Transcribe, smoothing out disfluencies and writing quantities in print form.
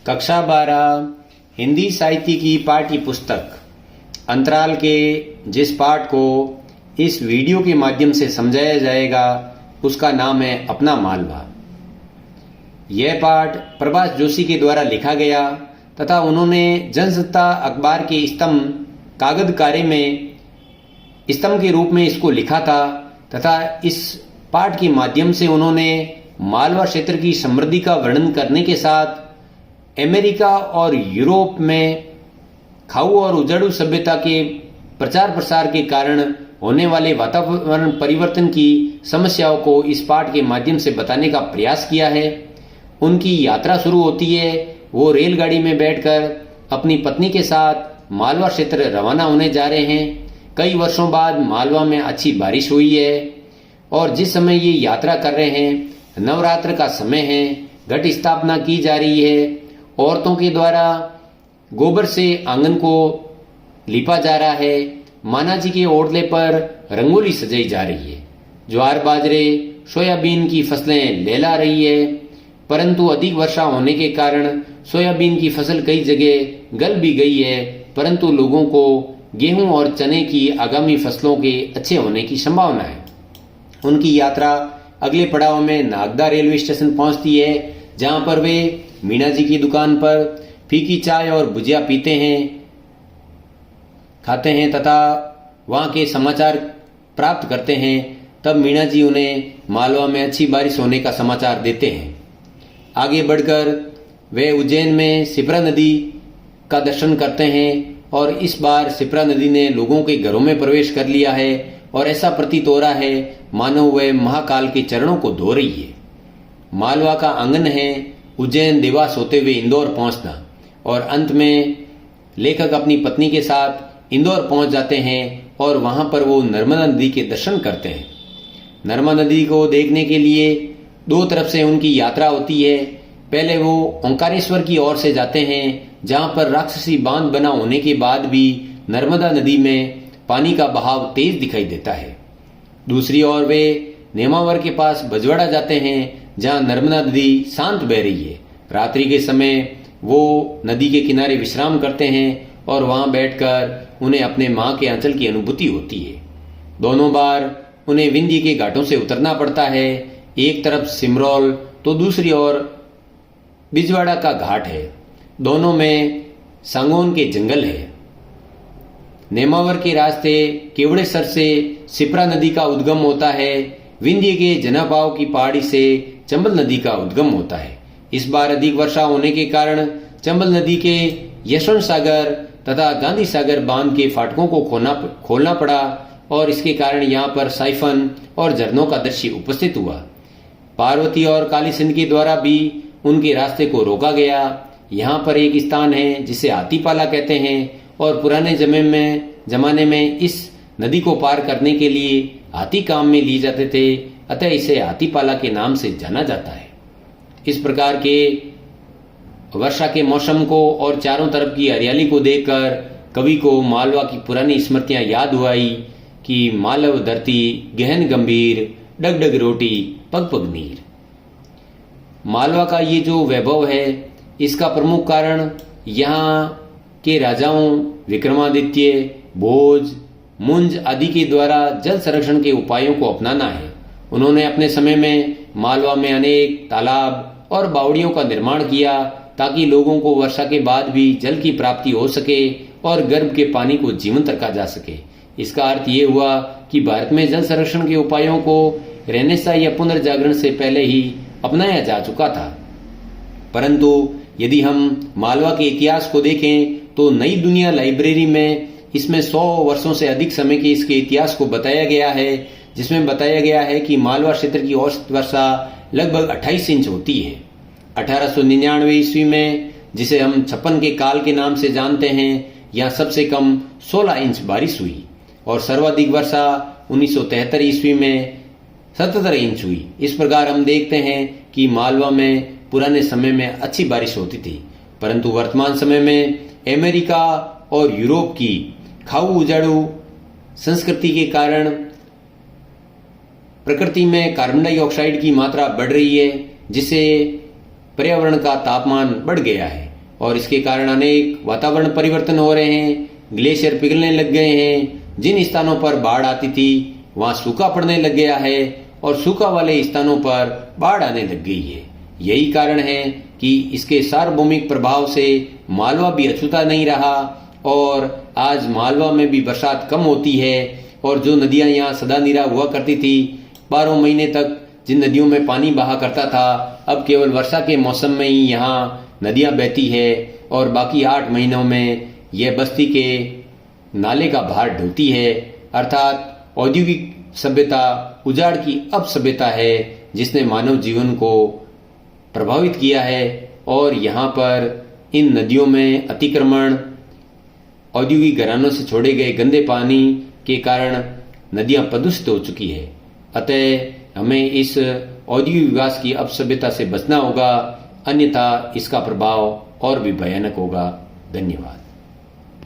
कक्षा 12 हिंदी साहित्य की पाठ्य पुस्तक अंतराल के जिस पाठ को इस वीडियो के माध्यम से समझाया जाएगा उसका नाम है अपना मालवा। यह पाठ प्रभास जोशी के द्वारा लिखा गया तथा उन्होंने जनसत्ता अखबार के स्तंभ कागज कार्य में स्तंभ के रूप में इसको लिखा था तथा इस पाठ के माध्यम से उन्होंने मालवा क्षेत्र की समृद्धि का वर्णन करने के साथ अमेरिका और यूरोप में खाऊ और उजाड़ू सभ्यता के प्रचार प्रसार के कारण होने वाले वातावरण परिवर्तन की समस्याओं को इस पाठ के माध्यम से बताने का प्रयास किया है। उनकी यात्रा शुरू होती है, वो रेलगाड़ी में बैठकर अपनी पत्नी के साथ मालवा क्षेत्र रवाना होने जा रहे हैं। कई वर्षों बाद मालवा में अच्छी बारिश हुई है और जिस समय ये यात्रा कर रहे हैं नवरात्र का समय है, घट स्थापना की जा रही है। औरतों के द्वारा गोबर से आंगन को लिपा जा रहा है। माना जी के ओटले पर रंगोली सजाई जा रही है। ज्वार बाजरे सोयाबीन की फसलें लहला रही है, परंतु अधिक वर्षा होने के कारण सोयाबीन की फसल कई जगह गल भी गई है, परंतु लोगों को गेहूं और चने की आगामी फसलों के अच्छे होने की संभावना है। उनकी यात्रा अगले पड़ाव में नागदा रेलवे स्टेशन पहुंचती है, जहां पर वे मीणा जी की दुकान पर फीकी चाय और भुजिया पीते हैं, खाते हैं तथा वहां के समाचार प्राप्त करते हैं। तब मीणा जी उन्हें मालवा में अच्छी बारिश होने का समाचार देते हैं। आगे बढ़कर वे उज्जैन में शिप्रा नदी का दर्शन करते हैं और इस बार शिप्रा नदी ने लोगों के घरों में प्रवेश कर लिया है और ऐसा प्रतीत हो रहा है मानो वह महाकाल के चरणों को धो रही है। मालवा का आंगन है उज्जैन देवास होते हुए इंदौर पहुंचना और अंत में लेखक अपनी पत्नी के साथ इंदौर पहुंच जाते हैं और वहां पर वो नर्मदा नदी के दर्शन करते हैं। नर्मदा नदी को देखने के लिए दो तरफ से उनकी यात्रा होती है। पहले वो ओंकारेश्वर की ओर से जाते हैं, जहां पर राक्षसी बांध बना होने के बाद भी नर्मदा नदी में पानी का बहाव तेज दिखाई देता है। दूसरी ओर वे नेमावर के पास बजवाड़ा जाते हैं, जहां नर्मदा नदी शांत बह रही है। रात्रि के समय वो नदी के किनारे विश्राम करते हैं और वहां बैठकर उन्हें अपने मां के आंचल की अनुभूति होती है। दोनों बार उन्हें विंध्य के घाटों से उतरना पड़ता है। एक तरफ सिमरौल तो दूसरी ओर बिजवाड़ा का घाट है। दोनों में सांगोन के जंगल है। नेमावर के रास्ते केवड़ेसर से शिप्रा नदी का उद्गम होता है। विंध्य के जनाभाव की पहाड़ी से चंबल नदी का उद्गम होता है। इस बार अधिक वर्षा होने के कारण चंबल नदी के यशवंत सागर तथा गांधी सागर बांध के फाटकों को खोलना पड़ा और इसके कारण यहाँ पर साइफन और झरनों का दृश्य उपस्थित हुआ। पार्वती और काली सिंध के द्वारा भी उनके रास्ते को रोका गया। यहाँ पर एक स्थान है जिसे हाथीपाला कहते हैं और पुराने जमाने में इस नदी को पार करने के लिए हाथी काम में लिए जाते थे, अतः इसे हाथीपाला के नाम से जाना जाता है। इस प्रकार के वर्षा के मौसम को और चारों तरफ की हरियाली को देखकर कवि को मालवा की पुरानी स्मृतियां याद हुई कि मालव धरती गहन गंभीर, डगडग रोटी पग पग नीर। मालवा का ये जो वैभव है, इसका प्रमुख कारण यहाँ के राजाओं विक्रमादित्य, भोज, मुंज आदि के द्वारा जल संरक्षण के उपायों को अपनाना है। उन्होंने अपने समय में मालवा में अनेक तालाब और बावड़ियों का निर्माण किया ताकि लोगों को वर्षा के बाद भी जल की प्राप्ति हो सके और गर्भ के पानी को जीवंत रखा जा सके। इसका अर्थ ये हुआ कि भारत में जल संरक्षण के उपायों को रेनेसां या पुनर्जागरण से पहले ही अपनाया जा चुका था। परंतु यदि हम मालवा के इतिहास को देखें तो नई दुनिया लाइब्रेरी में इसमें 100 वर्षों से अधिक समय के इसके इतिहास को बताया गया है, जिसमें बताया गया है कि मालवा क्षेत्र की औसत वर्षा लगभग 28 इंच होती है। 1899 ईस्वी में, जिसे हम 56 के काल के नाम से जानते हैं, यहाँ सबसे कम 16 इंच बारिश हुई और सर्वाधिक वर्षा 1973 ईस्वी में 77 इंच हुई। इस प्रकार हम देखते हैं कि मालवा में पुराने समय में अच्छी बारिश होती थी, परंतु वर्तमान समय में अमेरिका और यूरोप की खाऊ उजाड़ू संस्कृति के कारण प्रकृति में कार्बन डाइऑक्साइड की मात्रा बढ़ रही है, जिससे पर्यावरण का तापमान बढ़ गया है और इसके कारण अनेक वातावरण परिवर्तन हो रहे हैं। ग्लेशियर पिघलने लग गए हैं। जिन स्थानों पर बाढ़ आती थी वहां सूखा पड़ने लग गया है और सूखा वाले स्थानों पर बाढ़ आने लग गई है। यही कारण है कि इसके सार्वभौमिक प्रभाव से मालवा भी अछूता नहीं रहा और आज मालवा में भी बरसात कम होती है। और जो नदियां यहाँ सदा निरा हुआ करती थी, 12 महीने तक जिन नदियों में पानी बहा करता था, अब केवल वर्षा के मौसम में ही यहाँ नदियां बहती है और बाकी 8 महीनों में यह बस्ती के नाले का भार ढोती है। अर्थात औद्योगिक सभ्यता उजाड़ की अब सभ्यता है जिसने मानव जीवन को प्रभावित किया है। और यहाँ पर इन नदियों में अतिक्रमण, औद्योगिक घरानों से छोड़े गए गंदे पानी के कारण नदियां प्रदूषित हो चुकी है। अतः हमें इस औद्योगिक विकास की अपसभ्यता से बचना होगा, अन्यथा इसका प्रभाव और भी भयानक होगा। धन्यवाद।